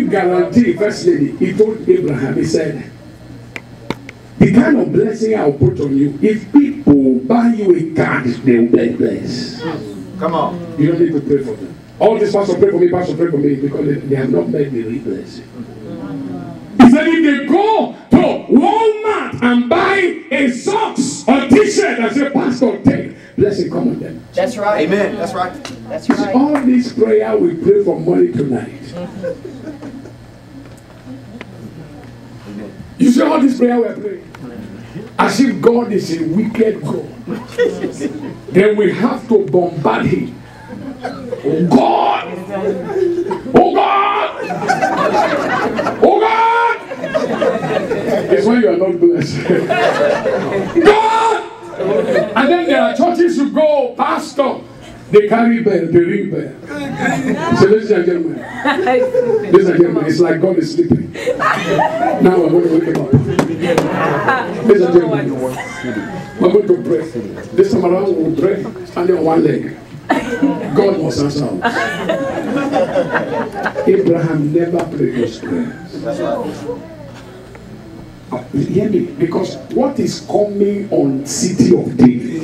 guarantee, first lady, he told Abraham, he said, the kind of blessing I'll put on you, if people buy you a card, they will be blessed. Come on. You don't need to pray for them. All this pastor pray for me, because they have not met the real blessing. He said if they go to Walmart and buy a socks or t-shirt and say, Pastor, take, blessing come on them. That's right. Amen. That's right. That's right. All this prayer we pray for money tonight. You see all this prayer we are praying? As if God is a wicked God. Then we have to bombard him. Oh God! Oh God! Oh God! It's when you are not blessed. God! And then there are churches you go, Pastor. They carry bell, they ring bell. So ladies and gentlemen, it's like God is sleeping. Now we're going to wake him up. Ladies and gentlemen, we're going to pray. This time around we'll pray standing on one leg. God must answer us. Abraham never prayed those prayers. Hear me, because what is coming on City of David?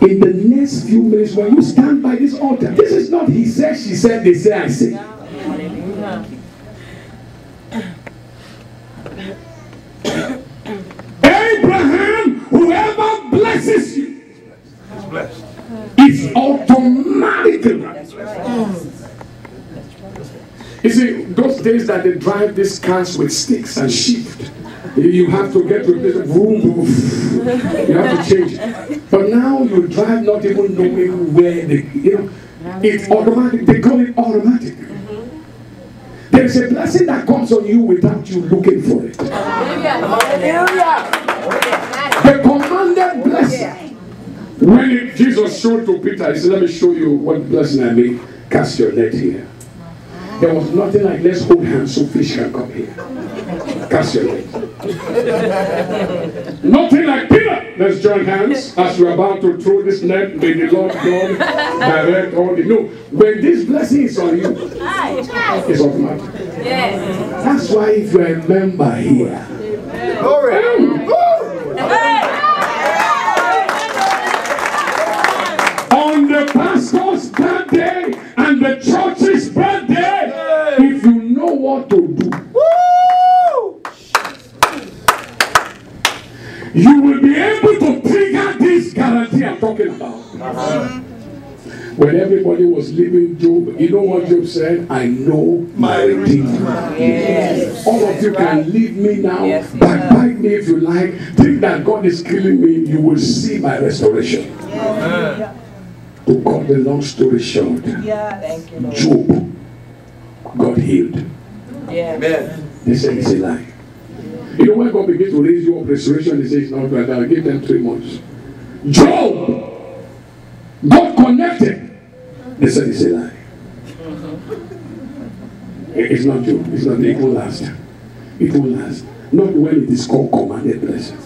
In the next few minutes, when you stand by this altar, this is not he said, she said, they say, I say. Abraham, whoever blesses you, is blessed. It's automatically. You see, those days that they drive these cars with sticks and shift, you have to get to a place of vroom, vroom. You have to change. But now you drive not even knowing where it's automatic. They call it automatic. There is a blessing that comes on you without you looking for it. The commanded blessing. When Jesus showed to Peter, he said, let me show you what blessing I mean. Cast your net here. There was nothing like, let's hold hands so fish can come here. Cast your net. Nothing like, Peter, let's join hands as we're about to throw this net. May the Lord God direct all the... No, when this blessing is on you, it's automatic. That's why if you're a member here, on the pastor's birthday and the church's birthday, if you know what to do, you will be able to trigger this guarantee I'm talking about. When everybody was leaving Job, you know what Job said? I know my Redeemer. Yes. All of you can leave me now, backbite me if you like. Think that God is killing me, you will see my restoration. Yes. To cut the long story short, Job got healed. Yes. They said it's a lie. You know when God begins to raise you up restoration, he says it's not right. I'll give them 3 months. Job got connected. They said it's a lie. It's not Job. It's not. It will last. It will last. Not when it is called commanded blessing.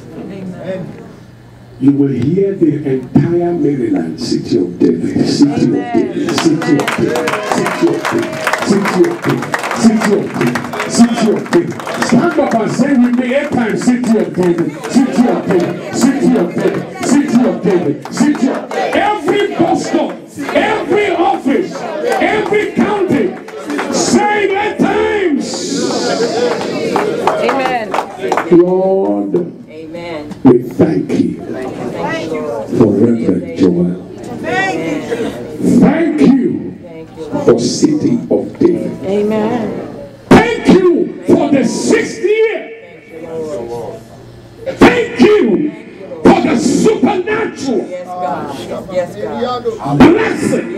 You will hear the entire Maryland, City of David, City of David, City of David, City of David, City of David, City of David, City of David. Stand up and say with me 8 times, City of David, City of David, City of David, City of David, City of David. Every bus stop, every office, every county, say it 8 times. Amen. Lord, amen. We thank you for Reverend Joel. Thank you for City of David. Amen. Thank you for the 6th year. Thank you for the supernatural blessing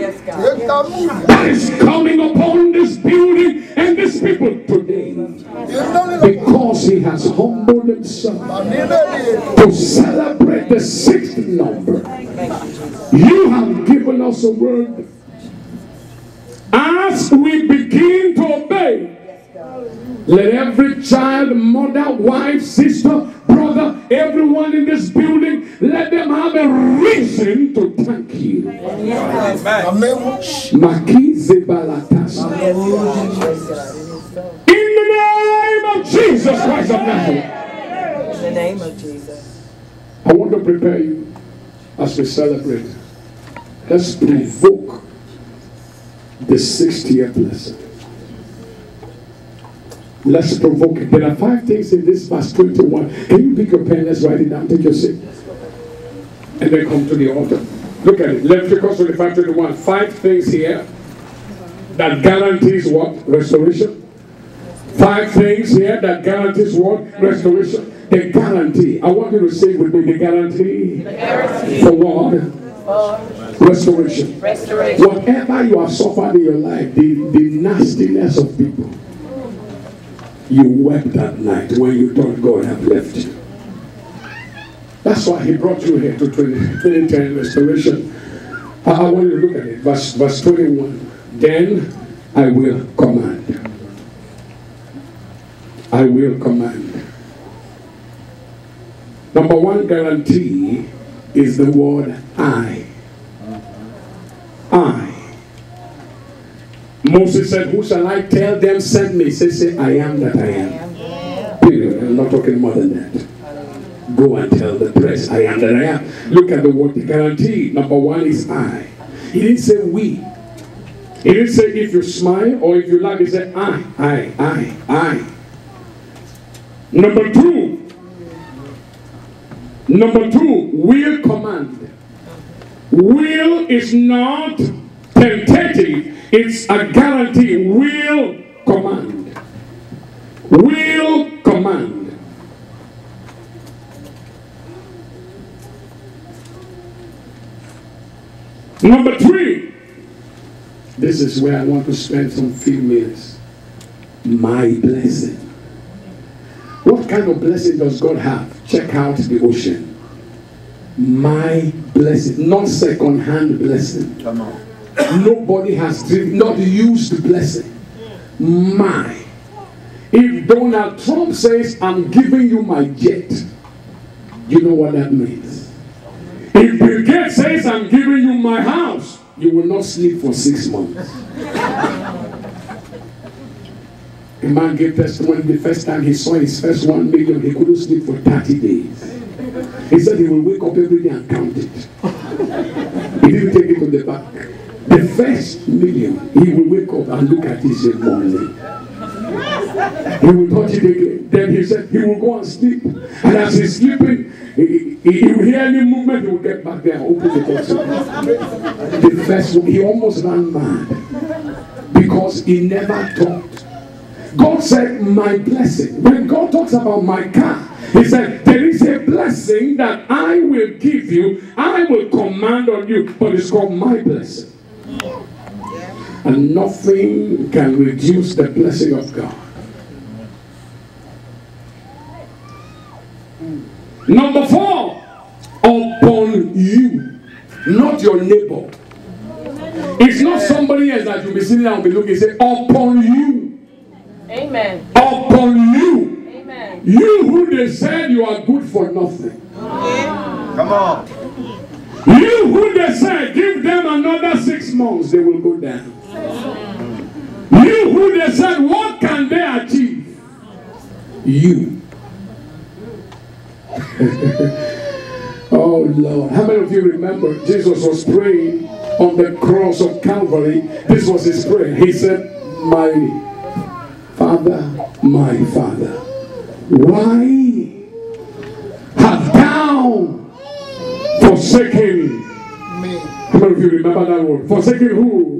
that is coming upon this building and this people today. Because he has humbled himself to celebrate the 6th number. You have given us a word. As we begin to obey, let every child, mother, wife, sister, brother, everyone in this building, let them have a reason to thank you. Amen. Jesus Christ of Nazareth. In the name of Jesus. I want to prepare you as we celebrate. Let's provoke the 60th blessing. Let's provoke it. There are 5 things in this verse 21. Can you pick your pen? Let's write it down. Take your seat. And then come to the altar. Look at it. Leviticus 25:21. 5 things here that guarantees what? Restoration. 5 things here that guarantees what? Restoration. The guarantee. I want you to say with me, the guarantee. The guarantee. For what? For restoration. restoration. Whatever you have suffered in your life, the nastiness of people, you wept that night when you thought God had left you. That's why he brought you here to 2010 restoration. I want you to look at it. Verse 21. Then I will command. I will command. Number 1 guarantee is the word I. I. Moses said, who shall I tell them send me? Say, I am that I am. Period. I'm not talking more than that. Go and tell the press, I am that I am. Look at the word, the guarantee. Number 1 is I. He didn't say we. He didn't say if you smile or if you laugh. He said I. Number 2. Number 2, will command. Will is not tentative. It's a guarantee. Will command. Will command. Number 3. This is where I want to spend some few minutes. My blessing. What kind of blessing does God have? Check out the ocean. My blessing, not second-hand blessing. Come on. Nobody has not used the blessing. My. If Donald Trump says, I'm giving you my jet, you know what that means. If Bill Gates says, I'm giving you my house, you will not sleep for 6 months. A man gave testimony the first time he saw his first 1 million, he couldn't sleep for 30 days. He said he will wake up every day and count it. He didn't take it to the bank. The first million, he will wake up and look at it in the morning. He will touch it again. Then he said he will go and sleep. And as he's sleeping, he will hear any movement, he will get back there and open the door. The first one, he almost ran mad because he never talked. God said, my blessing. When God talks about my car, he said, there is a blessing that I will give you. I will command on you. But it's called my blessing. And nothing can reduce the blessing of God. Number 4, upon you, not your neighbor. It's not somebody else that you'll be sitting down and be looking and say, upon you. Amen. Upon you. Amen. You who they said you are good for nothing. Come on. You who they said give them another 6 months, they will go down. You who they said what can they achieve? You. Oh Lord. How many of you remember Jesus was praying on the cross of Calvary? This was his prayer. He said, my Father, why have thou forsaken me? How many of you remember that word? Forsaken who?